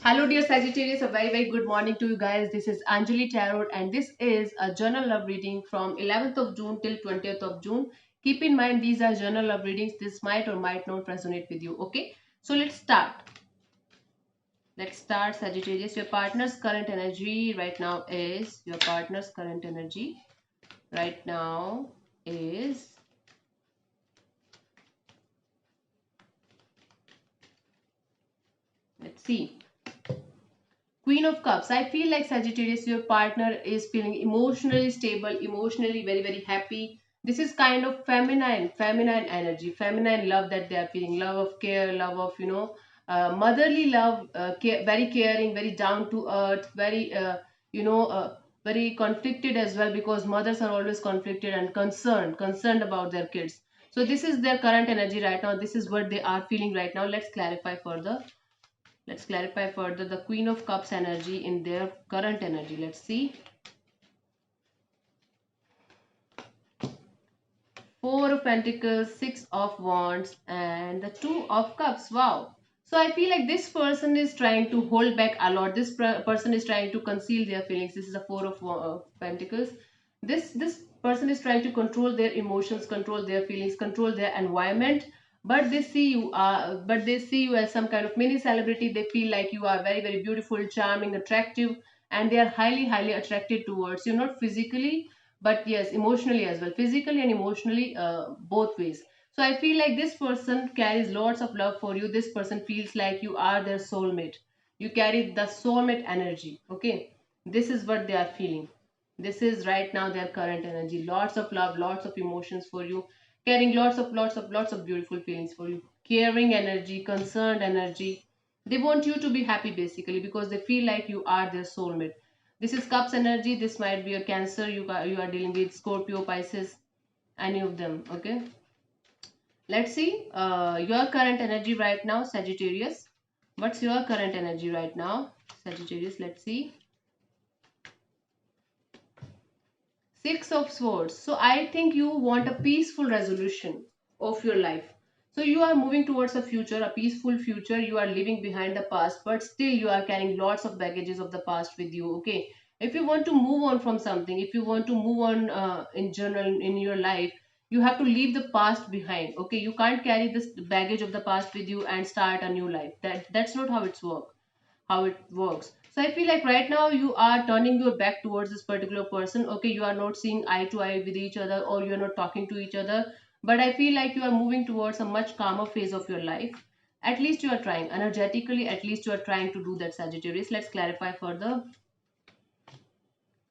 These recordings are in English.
Hello, dear Sagittarius. A very, very good morning to you guys. This is Anjali Tarot, and this is a journal love reading from 11th of June till 20th of June. Keep in mind, these are journal love readings. This might or might not resonate with you. Okay, so let's start. Let's start, Sagittarius. Your partner's current energy right now is your partner's current energy right now is. Let's see. Queen of Cups. I feel like Sagittarius, your partner is feeling emotionally stable, emotionally very, very happy. This is kind of feminine energy, feminine love that they are feeling. Love of care, love of, motherly love, very caring, very down to earth, very, very conflicted as well because mothers are always conflicted and concerned about their kids. So this is their current energy right now. This is what they are feeling right now. Let's clarify further. Let's clarify further the Queen of Cups energy in their current energy. Let's see. Four of Pentacles, Six of Wands, and the Two of Cups. Wow. So I feel like this person is trying to hold back a lot. This person is trying to conceal their feelings. This is a Four of Pentacles. This person is trying to control their emotions, control their feelings, control their environment. But they see you as some kind of mini celebrity. They feel like you are very, very beautiful, charming, attractive, and they are highly, highly attracted towards you. Not physically, but yes, emotionally as well, physically and emotionally, both ways. So I feel like this person carries lots of love for you. This person feels like you are their soulmate. You carry the soulmate energy. Okay, this is what they are feeling. This is right now their current energy. Lots of love, lots of emotions for you, carrying lots of beautiful feelings for you, caring energy, concerned energy. They want you to be happy basically because they feel like you are their soulmate. This is Cups energy. This might be a Cancer. You are dealing with Scorpio, Pisces, any of them. Okay. Let's see your current energy right now, Sagittarius. What's your current energy right now, Sagittarius? Let's see. Six of Swords. So I think you want a peaceful resolution of your life. So you are moving towards a future, a peaceful future. You are leaving behind the past, but still you are carrying lots of baggages of the past with you. Okay. If you want to move on from something, if you want to move on in general in your life, you have to leave the past behind. Okay. You can't carry this baggage of the past with you and start a new life. That's not how it works. So I feel like right now you are turning your back towards this particular person. Okay, you are not seeing eye to eye with each other, or you're not talking to each other. But I feel like you are moving towards a much calmer phase of your life. At least you are trying energetically, at least you are trying to do that, Sagittarius. Let's clarify further.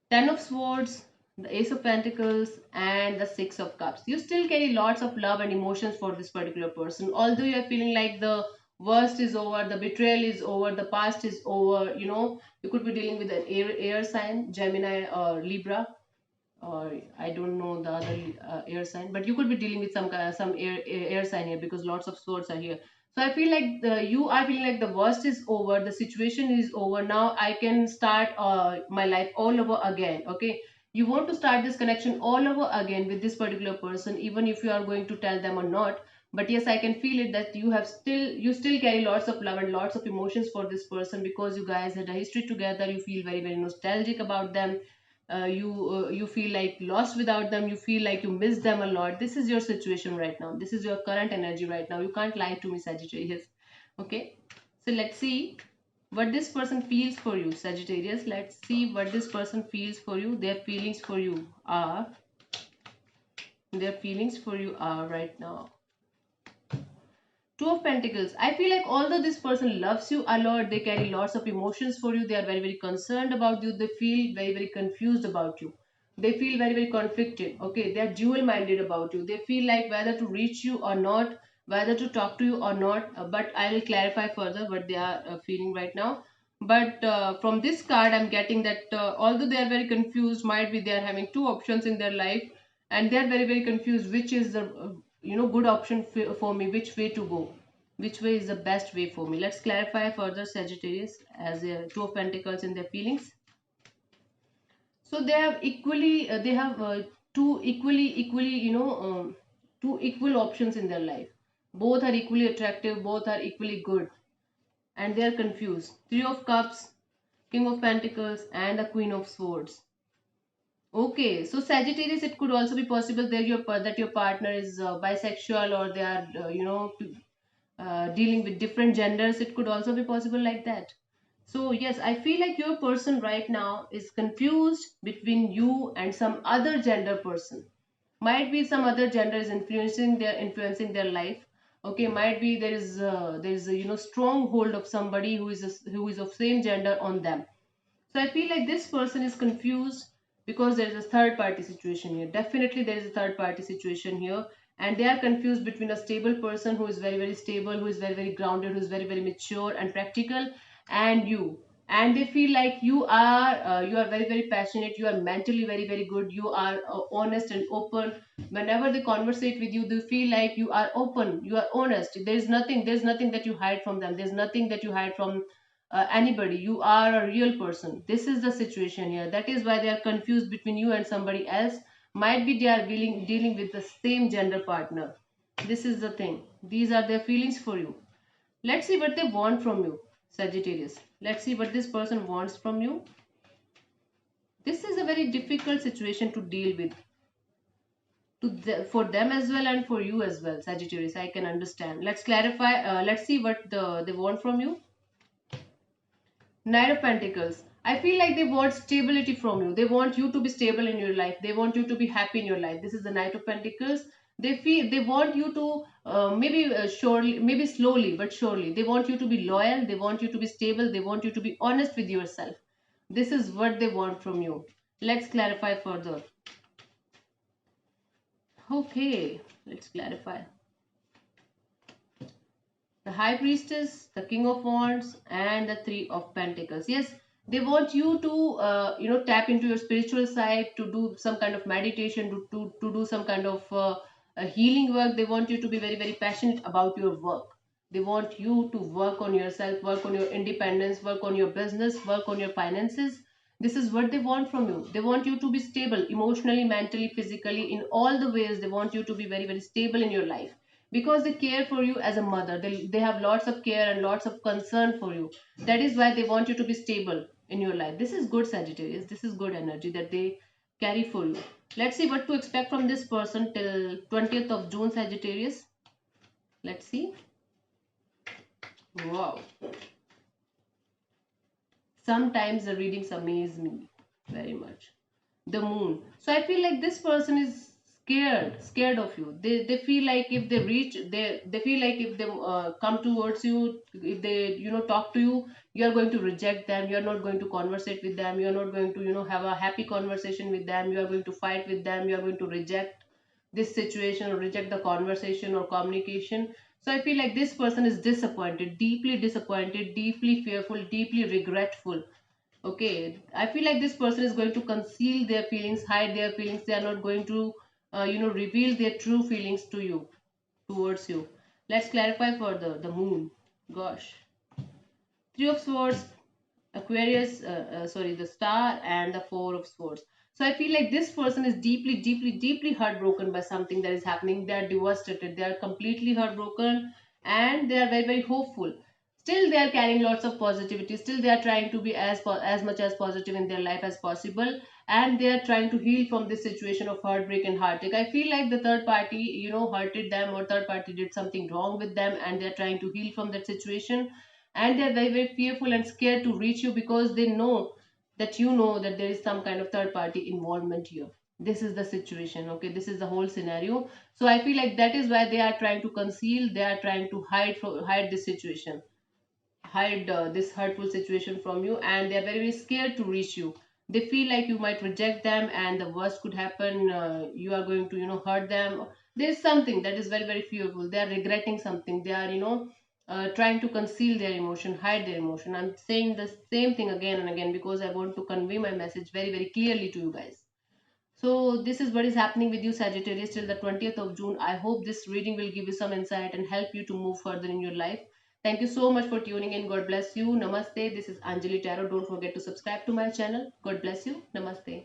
Ten of Swords, the Ace of Pentacles, and the Six of Cups. You still carry lots of love and emotions for this particular person. Although you are feeling like the worst is over, the betrayal is over, the past is over, you could be dealing with an air sign, Gemini or Libra, or I don't know the other air sign, but you could be dealing with some air sign here because lots of swords are here. So I feel like you are feeling like the worst is over, the situation is over. Now I can start my life all over again. Okay, you want to start this connection all over again with this particular person, even if you are going to tell them or not. But yes, I can feel it that you still carry lots of love and lots of emotions for this person because you guys had a history together. You feel very, very nostalgic about them. You feel like lost without them. You feel like you miss them a lot. This is your situation right now. This is your current energy right now. You can't lie to me, Sagittarius. Okay, so let's see what this person feels for you, Sagittarius. Let's see what this person feels for you. Their feelings for you are right now. Two of Pentacles. I feel like although this person loves you a lot, they carry lots of emotions for you. They are very, very concerned about you. They feel very, very confused about you. They feel very, very conflicted. Okay, they are dual minded about you. They feel like whether to reach you or not, whether to talk to you or not. But I will clarify further what they are feeling right now. But from this card, I'm getting that although they are very confused, might be they are having two options in their life, and they are very, very confused which is the good option for me, which way to go, which way is the best way for me. Let's clarify further, Sagittarius, as a two of pentacles in their feelings. So they have two equally two equal options in their life. Both are equally attractive, both are equally good. and they are confused. Three of Cups, King of Pentacles, and the Queen of Swords. Okay, so Sagittarius, it could also be possible that your partner is bisexual, or they are dealing with different genders. It could also be possible like that. So yes, I feel like your person right now is confused between you and some other gender person. Might be some other gender is influencing their life. Okay, might be there is a stronghold of somebody who is of same gender on them. So I feel like this person is confused because there is a third party situation here. Definitely there is a third party situation here, and they are confused between a stable person who is very very stable, who is very very grounded, who is very very mature and practical, and you. And they feel like you are very very passionate, you are mentally very very good, you are honest and open. Whenever they conversate with you, they feel like you are open, you are honest. There's nothing that you hide from them, there's nothing that you hide from anybody. You are a real person. This is the situation here. That is why they are confused between you and somebody else. Might be they are dealing with the same gender partner. This is the thing. These are their feelings for you. Let's see what they want from you, Sagittarius. Let's see what this person wants from you. This is a very difficult situation to deal with, for them as well and for you as well, Sagittarius. I can understand. Let's clarify. Let's see what they want from you. Knight of Pentacles. I feel like they want stability from you. They want you to be stable in your life. They want you to be happy in your life. This is the Knight of Pentacles. They want you to maybe surely, maybe slowly but surely. They want you to be loyal. They want you to be stable. They want you to be honest with yourself. This is what they want from you. Let's clarify further. Okay, let's clarify. The High Priestess, the King of Wands, and the Three of Pentacles. Yes, they want you to tap into your spiritual side, to do some kind of meditation, to do some kind of healing work. They want you to be very very passionate about your work. They want you to work on yourself, work on your independence, work on your business, work on your finances. This is what they want from you. They want you to be stable emotionally, mentally, physically, in all the ways. They want you to be very very stable in your life, because they care for you as a mother. They have lots of care and lots of concern for you. That is why they want you to be stable in your life. This is good, Sagittarius. This is good energy that they carry for you. Let's see what to expect from this person till 20th of June, Sagittarius. Let's see. Wow. Sometimes the readings amaze me very much. The Moon. So I feel like this person is scared of you. They feel like if they reach, they feel like if they come towards you, if they talk to you, you are going to reject them. You are not going to conversate with them. You are not going to have a happy conversation with them. You are going to fight with them. You are going to reject this situation or reject the conversation or communication. So I feel like this person is disappointed, deeply fearful, deeply regretful. Okay, I feel like this person is going to conceal their feelings, hide their feelings. They are not going to reveal their true feelings to you, towards you. Let's clarify further. The Moon. Gosh. Three of Swords, Aquarius, sorry, the Star, and the Four of Swords. So I feel like this person is deeply, deeply, deeply heartbroken by something that is happening. They are devastated. They are completely heartbroken, and they are very, very hopeful. Still, they are carrying lots of positivity. Still, they are trying to be as much as positive in their life as possible, and they are trying to heal from this situation of heartbreak and heartache. I feel like the third party, hurted them, or third party did something wrong with them, and they are trying to heal from that situation, and they're very very fearful and scared to reach you, because they know that there is some kind of third party involvement here. This is the situation. Okay, this is the whole scenario. So I feel like that is why they are trying to conceal, they are trying to hide this situation, hide this hurtful situation from you, and they are very, very scared to reach you. They feel like you might reject them, and the worst could happen. You are going to hurt them. There's something that is very very fearful. They are regretting something. They are trying to conceal their emotion, hide their emotion. I'm saying the same thing again and again because I want to convey my message very very clearly to you guys. So this is what is happening with you, Sagittarius, till the 20th of June. I hope this reading will give you some insight and help you to move further in your life. Thank you so much for tuning in. God bless you. Namaste. This is Anjali Tarot. Don't forget to subscribe to my channel. God bless you. Namaste.